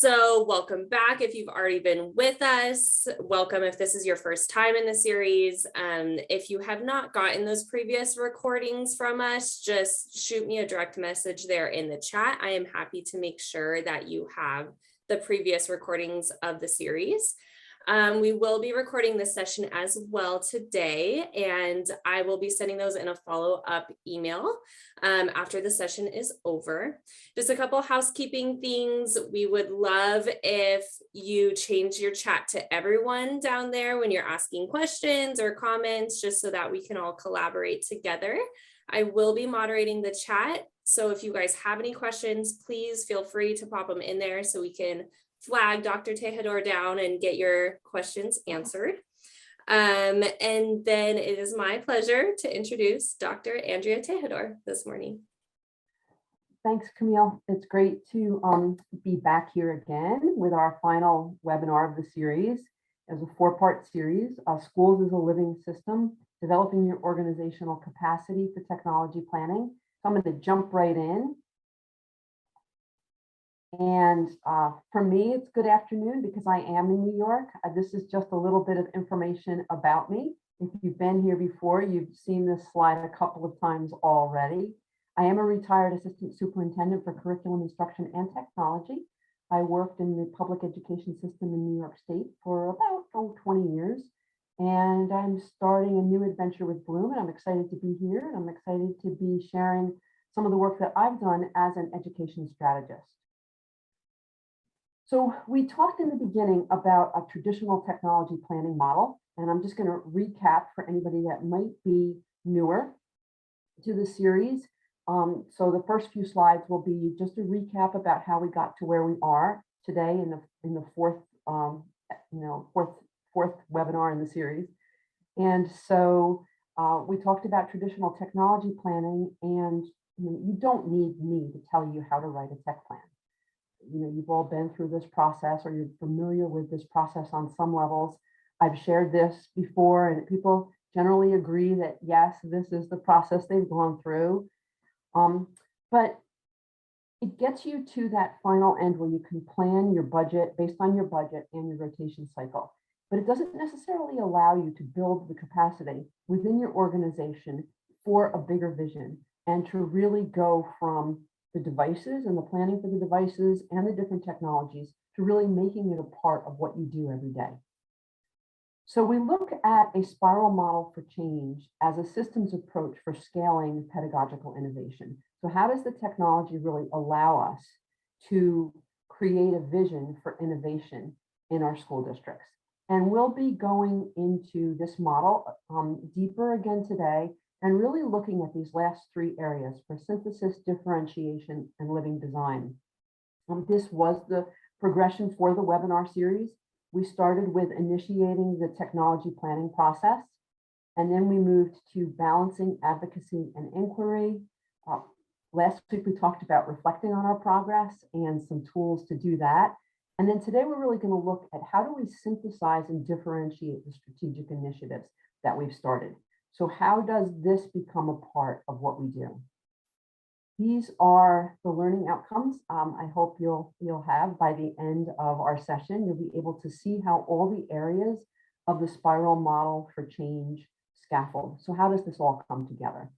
So welcome back if you've already been with us. Welcome if this is your first time in the series. If you have not gotten those previous recordings from us, just shoot me a direct message there in the chat. I am happy to make sure that you have the previous recordings of the series. We will be recording this session as well today, and I will be sending those in a follow-up email after the session is over. Just a couple housekeeping things. We would love if you change your chat to everyone down there when you're asking questions or comments, just so that we can all collaborate together. I will be moderating the chat, so if you guys have any questions, please feel free to pop them in there so we can flag Dr. Tejedor down and get your questions answered. And then it is my pleasure to introduce Dr. Andrea Tejedor this morning. Thanks, Camille. It's great to be back here again with our final webinar of the series. As a four-part series, Schools as a Living System, Developing Your Organizational Capacity for Technology Planning. So I'm going to jump right in. And for me, it's good afternoon because I am in New York. This is just a little bit of information about me. If you've been here before, you've seen this slide a couple of times already. I am a retired assistant superintendent for curriculum instruction and technology. I worked in the public education system in New York State for about 20 years. And I'm starting a new adventure with Bluum, and I'm excited to be here. And I'm excited to be sharing some of the work that I've done as an education strategist. So we talked in the beginning about a traditional technology planning model, and I'm just going to recap for anybody that might be newer to the series. So the first few slides will be just a recap about how we got to where we are today in the fourth webinar in the series. And so we talked about traditional technology planning, and you don't need me to tell you how to write a tech plan. You've all been through this process, or you're familiar with this process on some levels. I've shared this before, and people generally agree that yes, this is the process they've gone through. But it gets you to that final end where you can plan your budget based on your budget and your rotation cycle. But it doesn't necessarily allow you to build the capacity within your organization for a bigger vision and to really go from the devices and the planning for the devices and the different technologies to really making it a part of what you do every day. So we look at a spiral model for change as a systems approach for scaling pedagogical innovation. So how does the technology really allow us to create a vision for innovation in our school districts? And we'll be going into this model deeper again today, and really looking at these last three areas for synthesis, differentiation, and living design. This was the progression for the webinar series. We started with initiating the technology planning process, and then we moved to balancing advocacy and inquiry. Last week, we talked about reflecting on our progress and some tools to do that. And then today, we're really going to look at how do we synthesize and differentiate the strategic initiatives that we've started. So how does this become a part of what we do? These are the learning outcomes I hope you'll have by the end of our session. You'll be able to see how all the areas of the spiral model for change scaffold. So how does this all come together?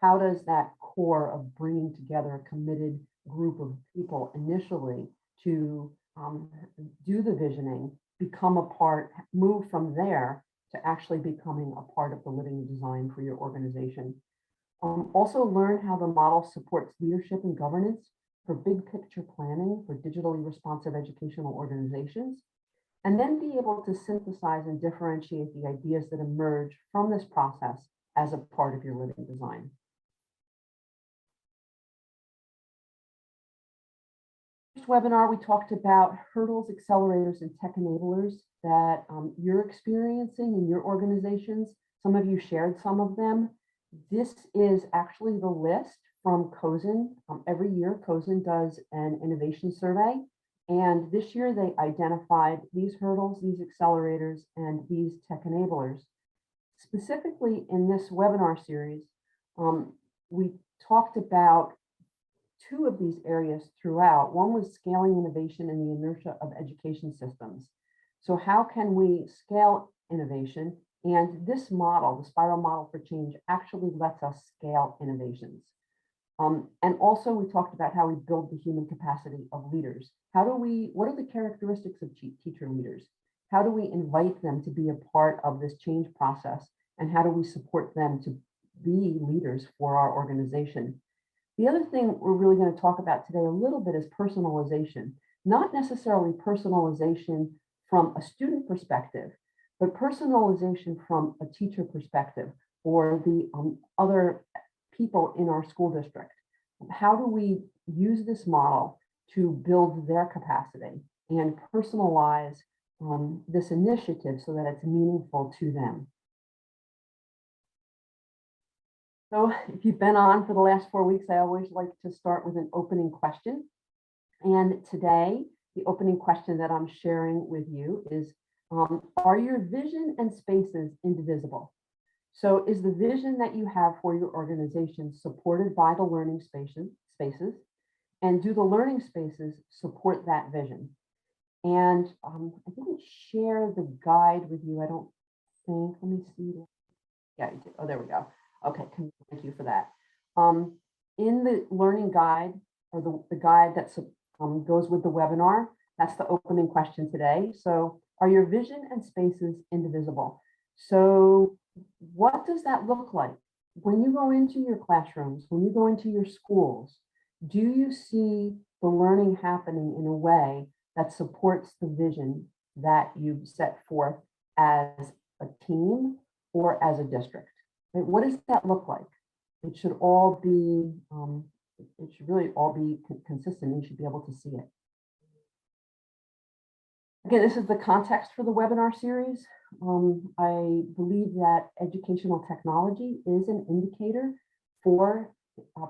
How does that core of bringing together a committed group of people initially to do the visioning become a part, move from there to actually becoming a part of the living design for your organization? Also learn how the model supports leadership and governance for big picture planning for digitally responsive educational organizations, and then be able to synthesize and differentiate the ideas that emerge from this process as a part of your living design. First webinar, we talked about hurdles, accelerators, and tech enablers that you're experiencing in your organizations. Some of you shared some of them. This is actually the list from COSIN. Every year, COSIN does an innovation survey. And this year, they identified these hurdles, these accelerators, and these tech enablers. Specifically in this webinar series, we talked about two of these areas throughout. One was scaling innovation in the inertia of education systems. So how can we scale innovation? And this model, the spiral model for change, actually lets us scale innovations. And also we talked about how we build the human capacity of leaders. What are the characteristics of teacher leaders? How do we invite them to be a part of this change process? And how do we support them to be leaders for our organization? The other thing we're really going to talk about today a little bit is personalization, not necessarily personalization from a student perspective, but personalization from a teacher perspective or the other people in our school district. How do we use this model to build their capacity and personalize this initiative so that it's meaningful to them? So if you've been on for the last 4 weeks, I always like to start with an opening question. And today, the opening question that I'm sharing with you is, are your vision and spaces indivisible? So is the vision that you have for your organization supported by the learning spaces? And do the learning spaces support that vision? And I didn't share the guide with you. I don't think, let me see. Yeah, you did. Oh, there we go. Okay, thank you for that. In the learning guide, or the guide that goes with the webinar, that's the opening question today. So are your vision and spaces indivisible? So what does that look like? When you go into your classrooms, when you go into your schools, do you see the learning happening in a way that supports the vision that you've set forth as a team or as a district? Right? What does that look like? It should all be, it should really all be consistent. You should be able to see it. Again, this is the context for the webinar series. I believe that educational technology is an indicator for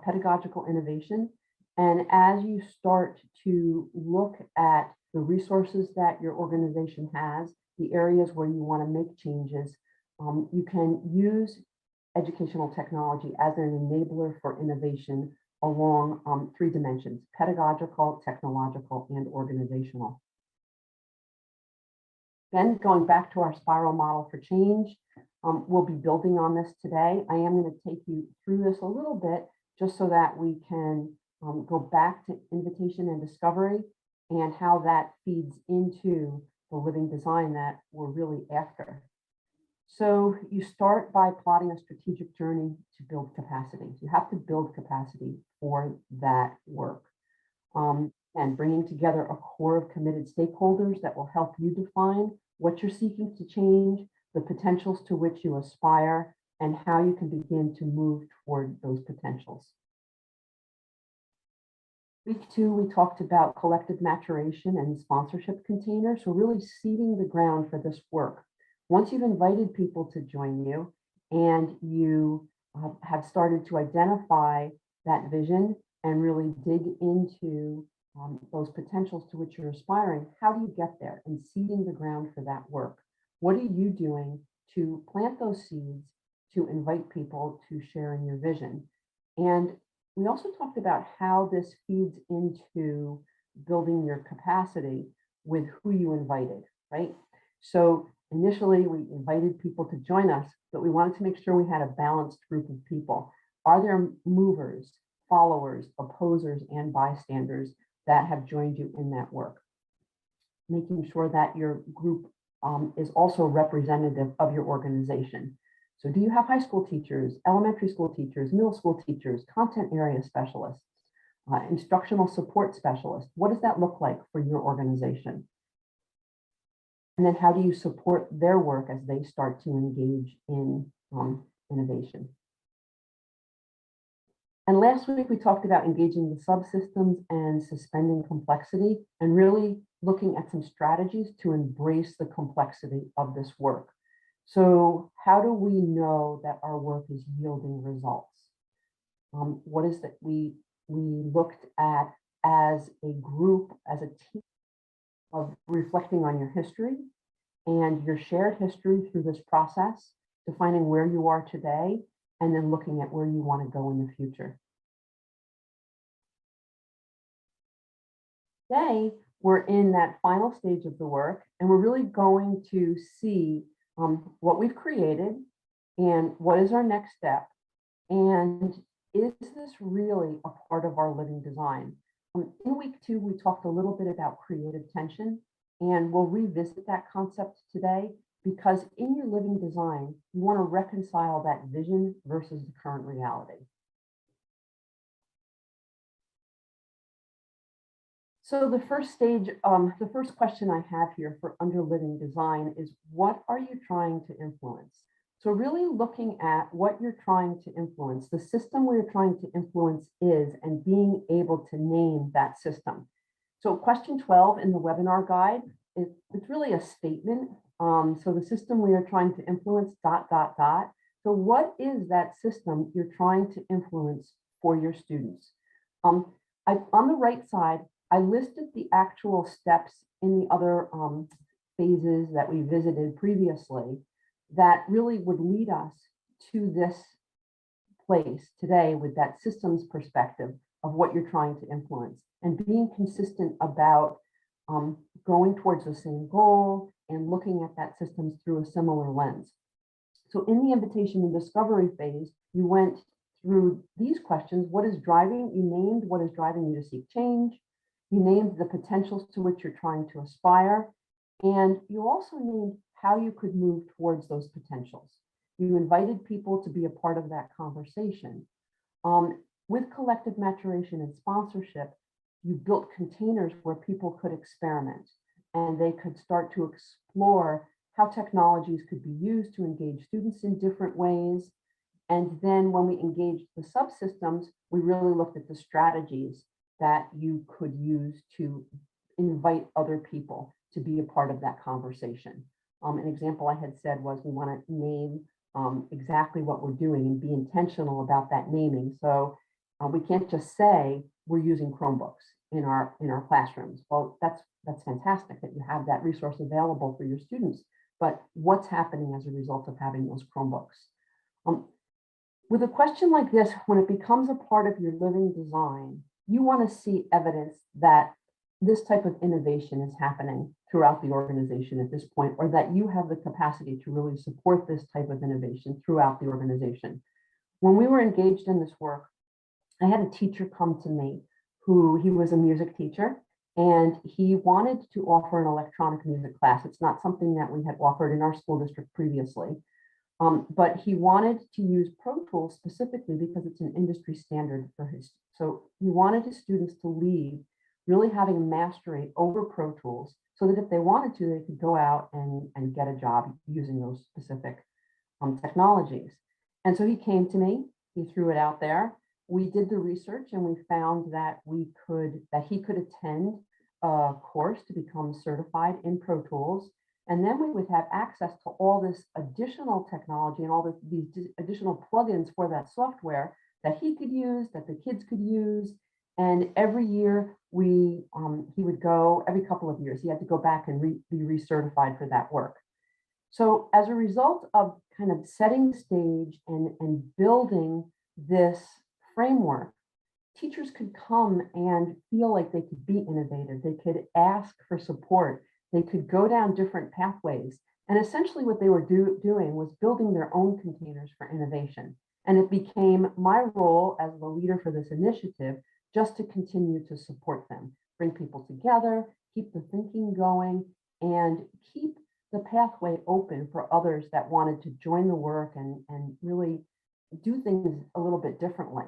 pedagogical innovation. And as you start to look at the resources that your organization has, the areas where you want to make changes, you can use educational technology as an enabler for innovation along 3 dimensions: pedagogical, technological, and organizational. Then going back to our spiral model for change, we'll be building on this today. I am going to take you through this a little bit just so that we can go back to invitation and discovery and how that feeds into the living design that we're really after. So you start by plotting a strategic journey to build capacity. You have to build capacity for that work. And bringing together a core of committed stakeholders that will help you define what you're seeking to change, the potentials to which you aspire, and how you can begin to move toward those potentials. Week 2, we talked about collective maturation and sponsorship containers. So really seeding the ground for this work. Once you've invited people to join you and you have started to identify that vision and really dig into those potentials to which you're aspiring, how do you get there? And seeding the ground for that work. What are you doing to plant those seeds to invite people to share in your vision? And we also talked about how this feeds into building your capacity with who you invited, right? So initially we invited people to join us, but we wanted to make sure we had a balanced group of people. Are there movers, followers, opposers, and bystanders that have joined you in that work? Making sure that your group is also representative of your organization. So do you have high school teachers, elementary school teachers, middle school teachers, content area specialists, instructional support specialists? What does that look like for your organization? And then how do you support their work as they start to engage in innovation? And last week, we talked about engaging the subsystems and suspending complexity and really looking at some strategies to embrace the complexity of this work. So how do we know that our work is yielding results? What is that we looked at as a group, as a team, of reflecting on your history and your shared history through this process, defining where you are today, and then looking at where you want to go in the future. Today, we're in that final stage of the work, and we're really going to see what we've created and what is our next step. And is this really a part of our living design? In week 2, we talked a little bit about creative tension, and we'll revisit that concept today because in your living design, you want to reconcile that vision versus the current reality. So the first stage, the first question I have here for under living design is, what are you trying to influence? So really looking at what you're trying to influence, the system we're trying to influence is, and being able to name that system. So question 12 in the webinar guide, it's really a statement. So the system we are trying to influence, ... So what is that system you're trying to influence for your students? On the right side, I listed the actual steps in the other phases that we visited previously that really would lead us to this place today with that systems perspective of what you're trying to influence and being consistent about going towards the same goal and looking at that systems through a similar lens. So in the invitation and discovery phase, you went through these questions. What is driving? You named what is driving you to seek change. You named the potentials to which you're trying to aspire. And you also named how you could move towards those potentials. You invited people to be a part of that conversation. With collective maturation and sponsorship, you built containers where people could experiment and they could start to explore how technologies could be used to engage students in different ways. And then when we engaged the subsystems, we really looked at the strategies that you could use to invite other people to be a part of that conversation. An example I had said was we want to name exactly what we're doing and be intentional about that naming. So we can't just say we're using Chromebooks in our classrooms. Well, that's fantastic that you have that resource available for your students, but what's happening as a result of having those Chromebooks? With a question like this, when it becomes a part of your living design, you want to see evidence that this type of innovation is happening throughout the organization at this point, or that you have the capacity to really support this type of innovation throughout the organization. When we were engaged in this work, I had a teacher come to me he was a music teacher, and he wanted to offer an electronic music class. It's not something that we had offered in our school district previously. But he wanted to use Pro Tools specifically because it's an industry standard for his. So he wanted his students to leave really having mastery over Pro Tools so that if they wanted to, they could go out and get a job using those specific technologies. And so he came to me, he threw it out there. We did the research and we found that he could attend a course to become certified in Pro Tools. And then we would have access to all this additional technology and all these additional plugins for that software that he could use, that the kids could use. And every year he would go, every couple of years, he had to go back and be recertified for that work. So as a result of kind of setting the stage and building this framework, teachers could come and feel like they could be innovative. They could ask for support. They could go down different pathways. And essentially what they were doing was building their own containers for innovation. And it became my role as the leader for this initiative just to continue to support them, bring people together, keep the thinking going, and keep the pathway open for others that wanted to join the work and really do things a little bit differently.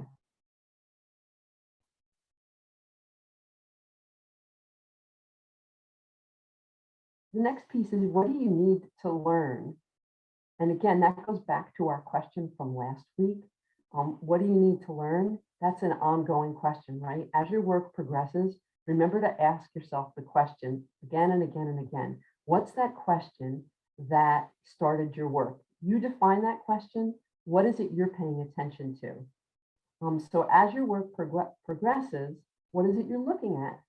The next piece is, what do you need to learn? And again, that goes back to our question from last week. What do you need to learn? That's an ongoing question, right? As your work progresses, remember to ask yourself the question again and again and again. What's that question that started your work? You define that question. What is it you're paying attention to? So as your work progresses, what is it you're looking at?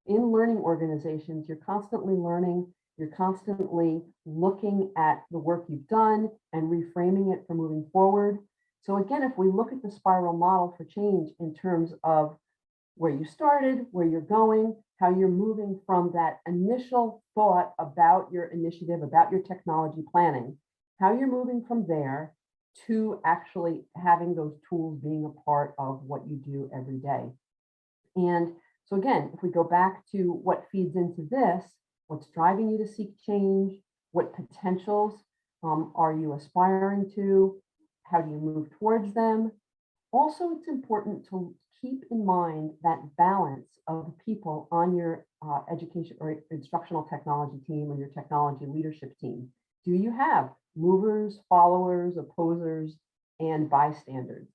In learning organizations, you're constantly learning, you're constantly looking at the work you've done and reframing it for moving forward. So again, if we look at the spiral model for change in terms of where you started, where you're going, how you're moving from that initial thought about your initiative, about your technology planning, how you're moving from there to actually having those tools being a part of what you do every day. And so again, if we go back to what feeds into this, what's driving you to seek change, what potentials are you aspiring to, how do you move towards them? Also, it's important to keep in mind that balance of people on your education or instructional technology team or your technology leadership team. Do you have movers, followers, opposers, and bystanders?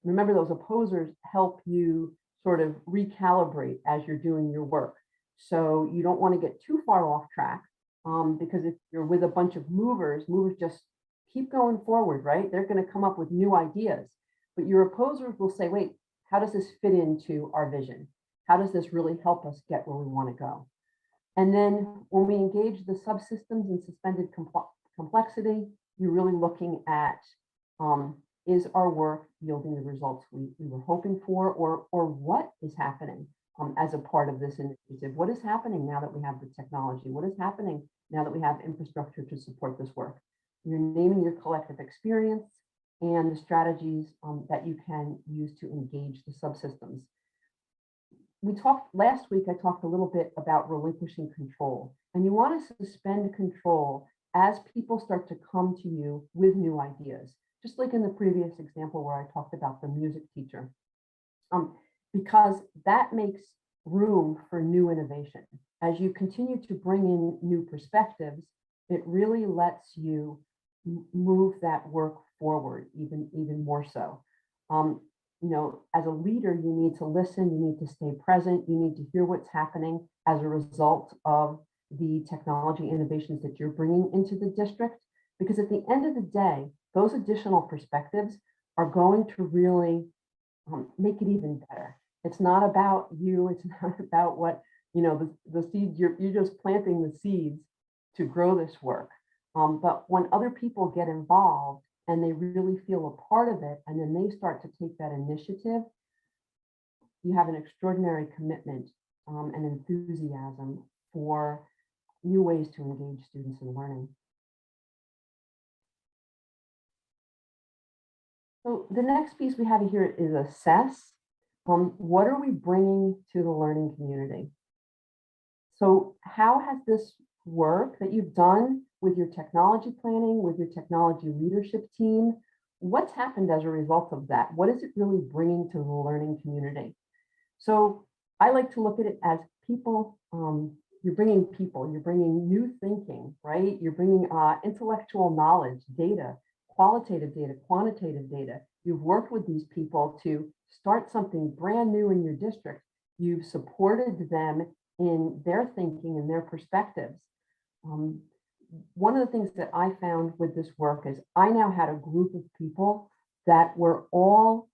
Remember, those opposers help you sort of recalibrate as you're doing your work. So you don't want to get too far off track because if you're with a bunch of movers just keep going forward, right? They're going to come up with new ideas. But your opposers will say, wait, how does this fit into our vision? How does this really help us get where we want to go? And then when we engage the subsystems in suspended complexity, you're really looking at, is our work yielding the results we were hoping for, or what is happening as a part of this initiative? What is happening now that we have the technology? What is happening now that we have infrastructure to support this work? You're naming your collective experience and the strategies that you can use to engage the subsystems. We talked last week, I talked a little bit about relinquishing control, and you want to suspend control as people start to come to you with new ideas, just like in the previous example where I talked about the music teacher, because that makes room for new innovation. As you continue to bring in new perspectives, it really lets you move that work forward even more so. You know, as a leader, you need to listen, you need to stay present, you need to hear what's happening as a result of the technology innovations that you're bringing into the district, because at the end of the day, those additional perspectives are going to really make it even better. It's not about you, it's not about what, you know, the seeds, you're just planting the seeds to grow this work. But when other people get involved and they really feel a part of it, and then they start to take that initiative, you have an extraordinary commitment and enthusiasm for new ways to engage students in learning. So the next piece we have here is assess. What are we bringing to the learning community? So how has this work that you've done with your technology planning, with your technology leadership team, what's happened as a result of that? What is it really bringing to the learning community? So I like to look at it as people, you're bringing new thinking, right? You're bringing intellectual knowledge, data, qualitative data, quantitative data. You've worked with these people to start something brand new in your district. You've supported them in their thinking and their perspectives. One of the things that I found with this work is I now had a group of people that were all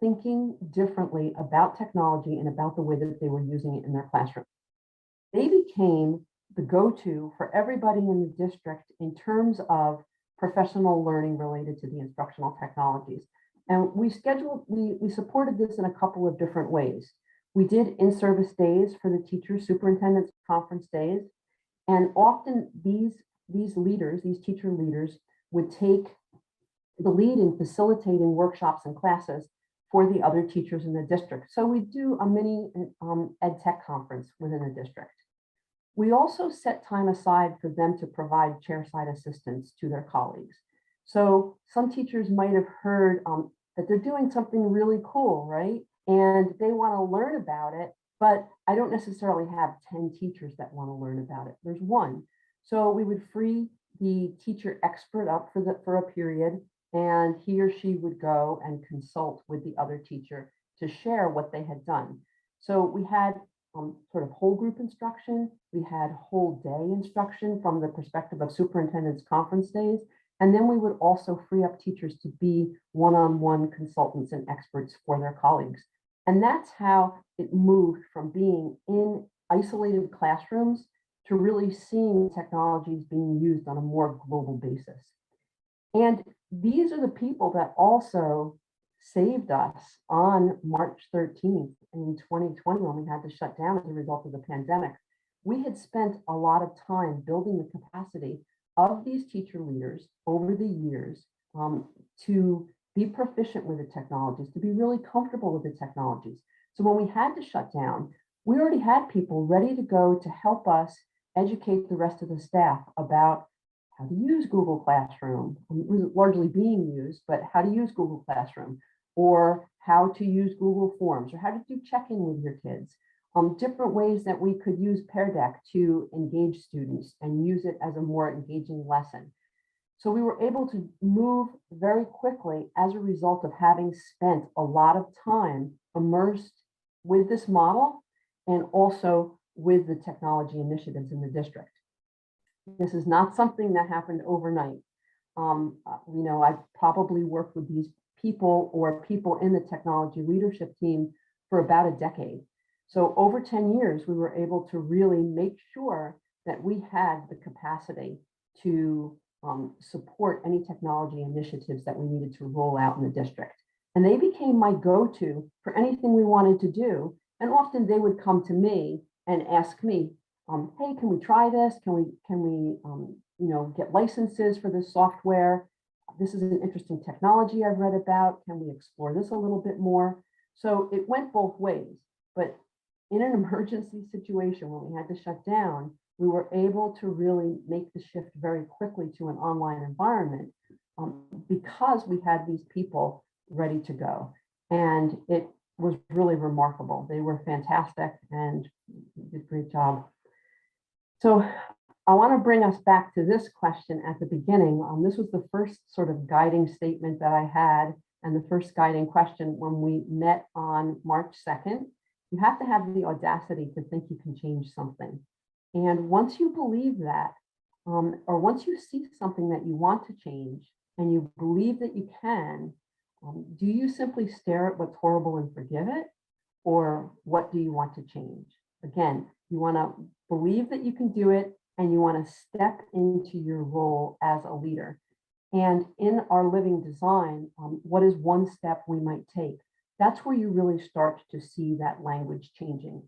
thinking differently about technology and about the way that they were using it in their classroom. They became the go-to for everybody in the district in terms of professional learning related to the instructional technologies. And we supported this in a couple of different ways. We did in-service days for the teachers, superintendents conference days. And often these leaders, these teacher leaders, would take the lead in facilitating workshops and classes for the other teachers in the district. So we do a mini ed tech conference within the district. We also set time aside for them to provide chairside assistance to their colleagues. So some teachers might have heard that they're doing something really cool, right? And they want to learn about it, but I don't necessarily have 10 teachers that want to learn about it. There's one. So we would free the teacher expert up for a period, and he or she would go and consult with the other teacher to share what they had done. So we had sort of whole group instruction. We had whole day instruction from the perspective of superintendent's conference days. And then we would also free up teachers to be one-on-one consultants and experts for their colleagues. And that's how it moved from being in isolated classrooms to really seeing technologies being used on a more global basis. And these are the people that also saved us on March 13th in 2020 when we had to shut down as a result of the pandemic. We had spent a lot of time building the capacity of these teacher leaders over the years to be proficient with the technologies, to be really comfortable with the technologies. So when we had to shut down, we already had people ready to go to help us educate the rest of the staff about how to use Google Classroom. It was largely being used, but how to use Google Classroom, or how to use Google Forms, or how to do check-in with your kids. Different ways that we could use Pear Deck to engage students and use it as a more engaging lesson. So we were able to move very quickly as a result of having spent a lot of time immersed with this model and also with the technology initiatives in the district. This is not something that happened overnight. I've probably worked with these people or people in the technology leadership team for about a decade. So over 10 years, we were able to really make sure that we had the capacity to support any technology initiatives that we needed to roll out in the district. And they became my go-to for anything we wanted to do. And often they would come to me and ask me, hey, can we try this? Can we get licenses for this software? This is an interesting technology I've read about. Can we explore this a little bit more? So it went both ways. But in an emergency situation when we had to shut down, we were able to really make the shift very quickly to an online environment because we had these people ready to go. And it was really remarkable. They were fantastic and did a great job. So I want to bring us back to this question at the beginning. This was the first sort of guiding statement that I had and the first guiding question when we met on March 2nd. You have to have the audacity to think you can change something. And once you believe that, or once you see something that you want to change and you believe that you can, do you simply stare at what's horrible and forgive it? Or what do you want to change? Again, you want to believe that you can do it and you want to step into your role as a leader. And in our living design, what is one step we might take? That's where you really start to see that language changing.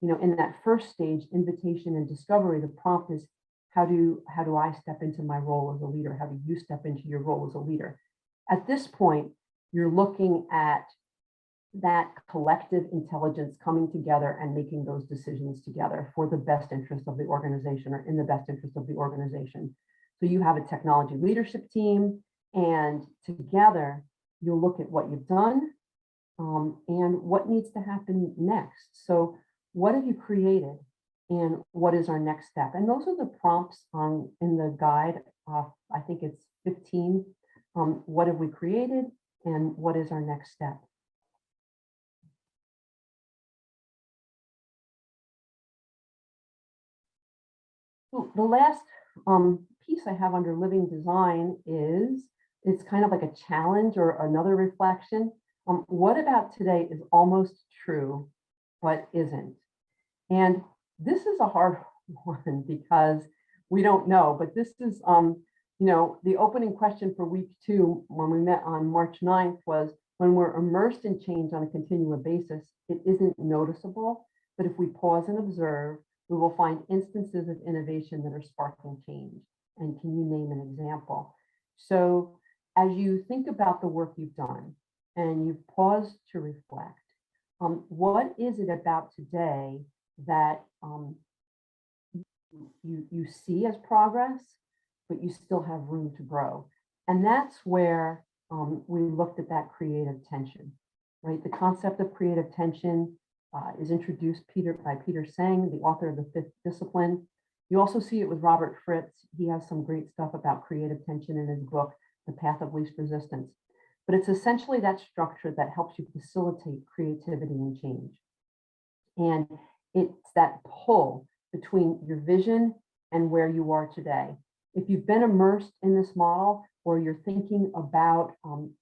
In that first stage, invitation and discovery, the prompt is, how do I step into my role as a leader? How do you step into your role as a leader? At this point, you're looking at that collective intelligence coming together and making those decisions together for the best interest of the organization or in the best interest of the organization. So you have a technology leadership team, and together you'll look at what you've done and what needs to happen next. So what have you created and what is our next step? And those are the prompts in the guide. I think it's 15. What have we created and what is our next step? So the last piece I have under living design is, it's kind of like a challenge or another reflection. What about today is almost true, but isn't? And this is a hard one because we don't know, but this is, the opening question for week 2 when we met on March 9th was, when we're immersed in change on a continual basis, it isn't noticeable, but if we pause and observe, we will find instances of innovation that are sparking change. And can you name an example? So as you think about the work you've done and you've paused to reflect, what is it about today that you see as progress, but you still have room to grow? And that's where we looked at that creative tension, right? The concept of creative tension is introduced by Peter Sang, the author of The Fifth Discipline. You also see it with Robert Fritz. He has some great stuff about creative tension in his book, The Path of Least Resistance. But it's essentially that structure that helps you facilitate creativity and change. And it's that pull between your vision and where you are today. If you've been immersed in this model, or you're thinking about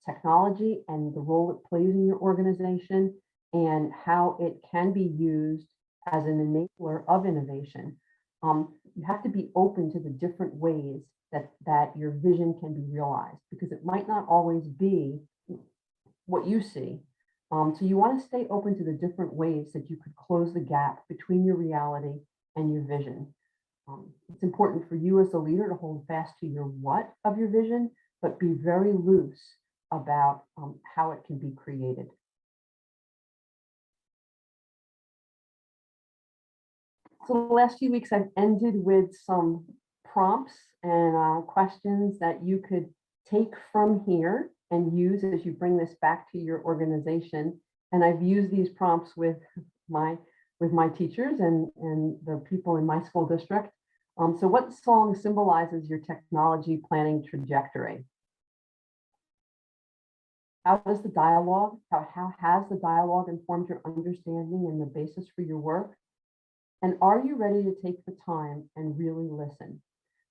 technology and the role it plays in your organization and how it can be used as an enabler of innovation, you have to be open to the different ways that your vision can be realized, because it might not always be what you see. So you want to stay open to the different ways that you could close the gap between your reality and your vision. It's important for you as a leader to hold fast to your what of your vision, but be very loose about how it can be created. So the last few weeks I've ended with some prompts and questions that you could take from here and use as you bring this back to your organization. And I've used these prompts with my teachers and the people in my school district. So what song symbolizes your technology planning trajectory? How has the dialogue informed your understanding and the basis for your work? And are you ready to take the time and really listen?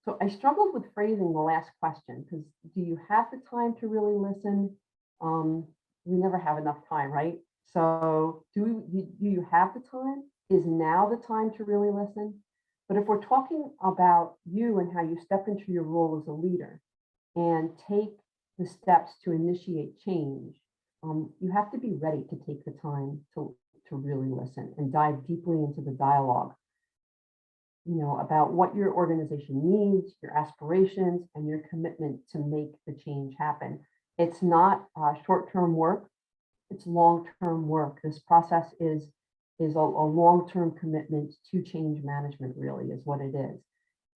So I struggled with phrasing the last question because do you have the time to really listen? We never have enough time, right? So do you have the time? Is now the time to really listen? But if we're talking about you and how you step into your role as a leader and take the steps to initiate change, you have to be ready to take the time to really listen and dive deeply into the dialogue, about what your organization needs, your aspirations, and your commitment to make the change happen. It's not short-term work, it's long-term work. This process is a long-term commitment to change management, really, is what it is.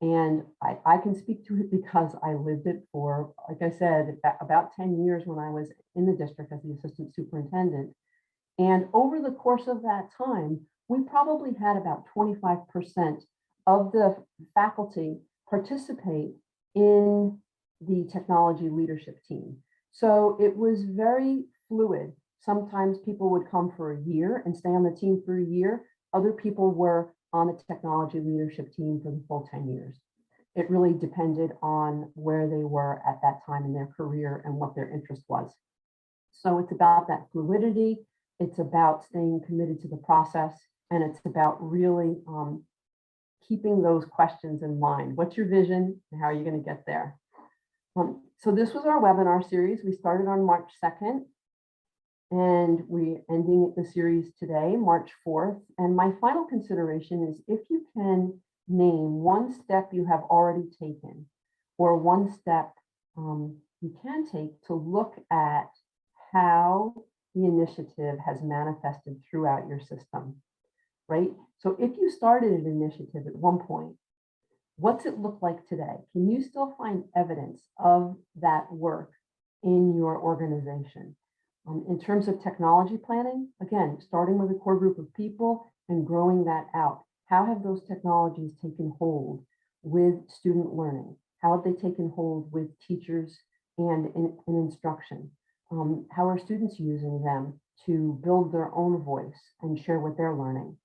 And I can speak to it because I lived it for, like I said, about 10 years when I was in the district as the assistant superintendent. And over the course of that time, we probably had about 25% of the faculty participate in the technology leadership team. So it was very fluid. Sometimes people would come for a year and stay on the team for a year. Other people were on the technology leadership team for the full 10 years. It really depended on where they were at that time in their career and what their interest was. So it's about that fluidity. It's about staying committed to the process, and it's about really keeping those questions in mind. What's your vision and how are you going to get there? So this was our webinar series. We started on March 2nd, and we're ending the series today, March 4th. And my final consideration is if you can name one step you have already taken or one step you can take to look at how the initiative has manifested throughout your system, right? So if you started an initiative at one point, what's it look like today? Can you still find evidence of that work in your organization? In terms of technology planning, again, starting with a core group of people and growing that out. How have those technologies taken hold with student learning? How have they taken hold with teachers and in instruction? How are students using them to build their own voice and share what they're learning?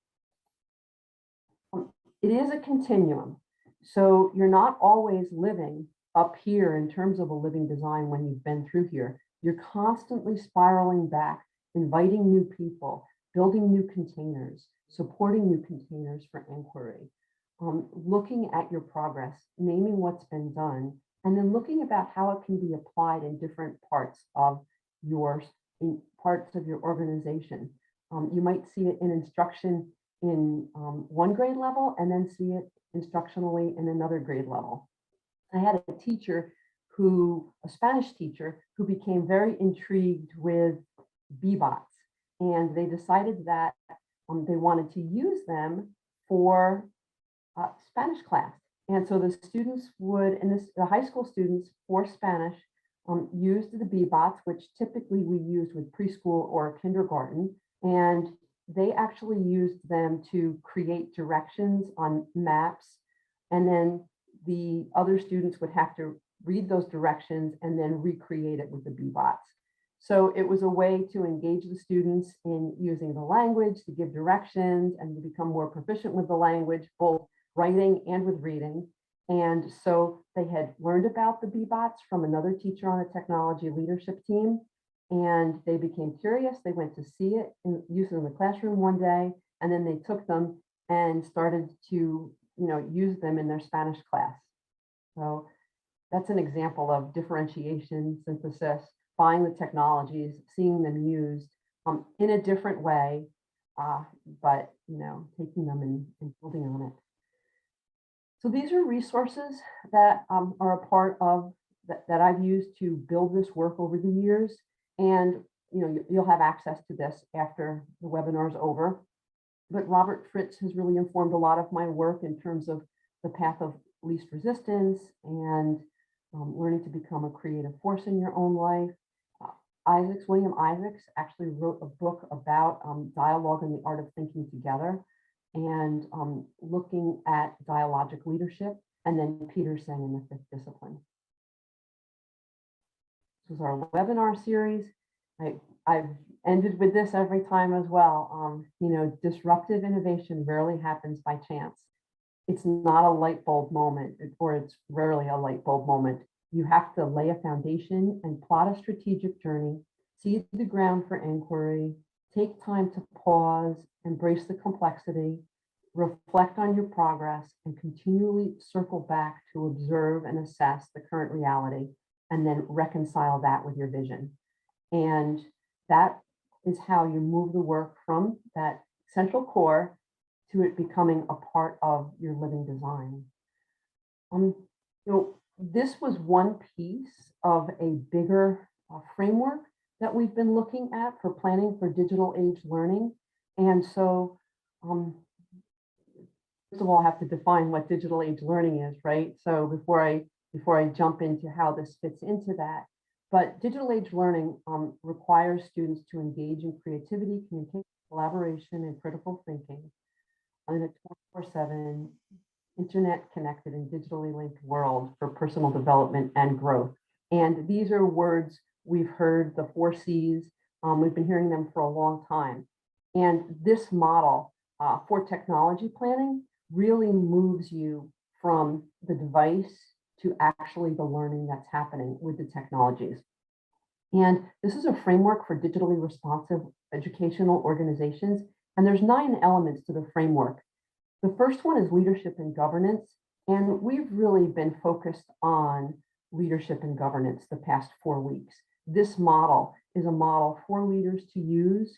It is a continuum. So you're not always living up here in terms of a living design when you've been through here. You're constantly spiraling back, inviting new people, building new containers, supporting new containers for inquiry, looking at your progress, naming what's been done, and then looking about how it can be applied in different parts of your organization. You might see it in instruction in one grade level and then see it instructionally in another grade level. I had a teacher a Spanish teacher who became very intrigued with BBOTs, and they decided that they wanted to use them for Spanish class. And so the students would, the high school students for Spanish used the BBOTs, which typically we used with preschool or kindergarten, and they actually used them to create directions on maps, and then the other students would have to read those directions and then recreate it with the BBOTs. So it was a way to engage the students in using the language to give directions and to become more proficient with the language, both writing and with reading. And so they had learned about the BBOTs from another teacher on the technology leadership team, and they became curious. They went to see it and use it in the classroom one day, and then they took them and started to use them in their Spanish class. So that's an example of differentiation, synthesis, buying the technologies, seeing them used in a different way, but taking them and building on it. So these are resources that are a part of that I've used to build this work over the years. And you'll have access to this after the webinar is over. But Robert Fritz has really informed a lot of my work in terms of the path of least resistance and learning to become a creative force in your own life. William Isaacs actually wrote a book about dialogue and the art of thinking together, and looking at dialogic leadership, and then Peter Senge in the fifth discipline. This is our webinar series. I've ended with this every time as well. Disruptive innovation rarely happens by chance. It's not a light bulb moment, or it's rarely a light bulb moment. You have to lay a foundation and plot a strategic journey, seed the ground for inquiry, take time to pause, embrace the complexity, reflect on your progress, and continually circle back to observe and assess the current reality, and then reconcile that with your vision. And that is how you move the work from that central core to it becoming a part of your living design. This was one piece of a bigger framework that we've been looking at for planning for digital age learning. And so, first of all, I have to define what digital age learning is, right? So before I jump into how this fits into that, but digital age learning requires students to engage in creativity, communication, collaboration, and critical thinking in a 24/7 internet connected and digitally linked world for personal development and growth. And these are words we've heard, the 4 C's. We've been hearing them for a long time. And this model for technology planning really moves you from the device to actually the learning that's happening with the technologies. And this is a framework for digitally responsive educational organizations. And there's 9 elements to the framework. The first one is leadership and governance. And we've really been focused on leadership and governance the past 4 weeks. This model is a model for leaders to use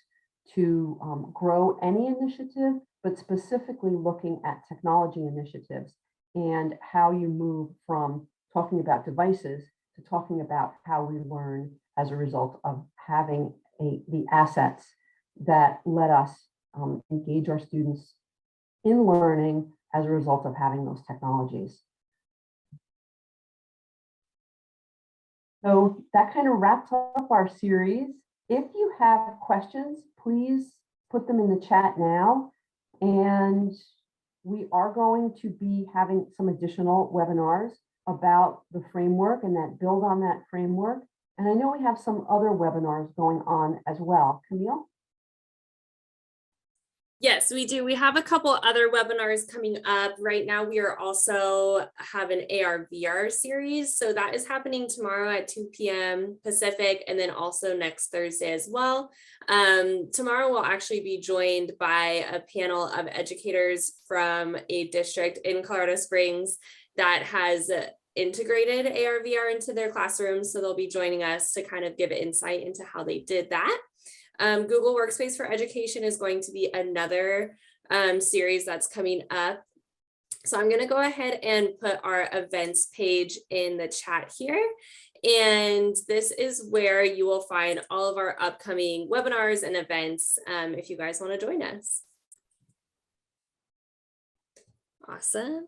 to grow any initiative, but specifically looking at technology initiatives and how you move from talking about devices to talking about how we learn as a result of having the assets that let us engage our students in learning as a result of having those technologies. So that kind of wraps up our series. If you have questions, please put them in the chat now. And we are going to be having some additional webinars about the framework and that build on that framework. And I know we have some other webinars going on as well. Camille? Yes, we do. We have a couple other webinars coming up. Right now, we are also have an AR/VR series. So that is happening tomorrow at 2 p.m. Pacific, and then also next Thursday as well. Tomorrow we'll actually be joined by a panel of educators from a district in Colorado Springs that has integrated AR/VR into their classrooms. So they'll be joining us to kind of give insight into how they did that. Google Workspace for Education is going to be another series that's coming up. So I'm going to go ahead and put our events page in the chat here. And this is where you will find all of our upcoming webinars and events if you guys want to join us. Awesome.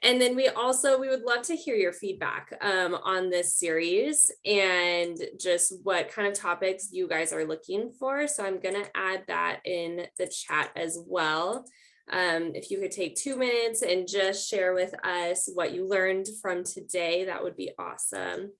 And then we would love to hear your feedback on this series and just what kind of topics you guys are looking for. So I'm going to add that in the chat as well. If you could take 2 minutes and just share with us what you learned from today, that would be awesome.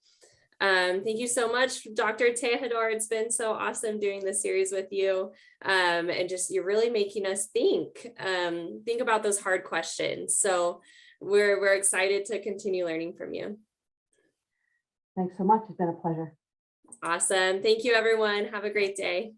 Thank you so much, Dr. Tejedor. It's been so awesome doing this series with you. And just, you're really making us think about those hard questions. So we're excited to continue learning from you. Thanks so much. It's been a pleasure. Awesome. Thank you, everyone. Have a great day.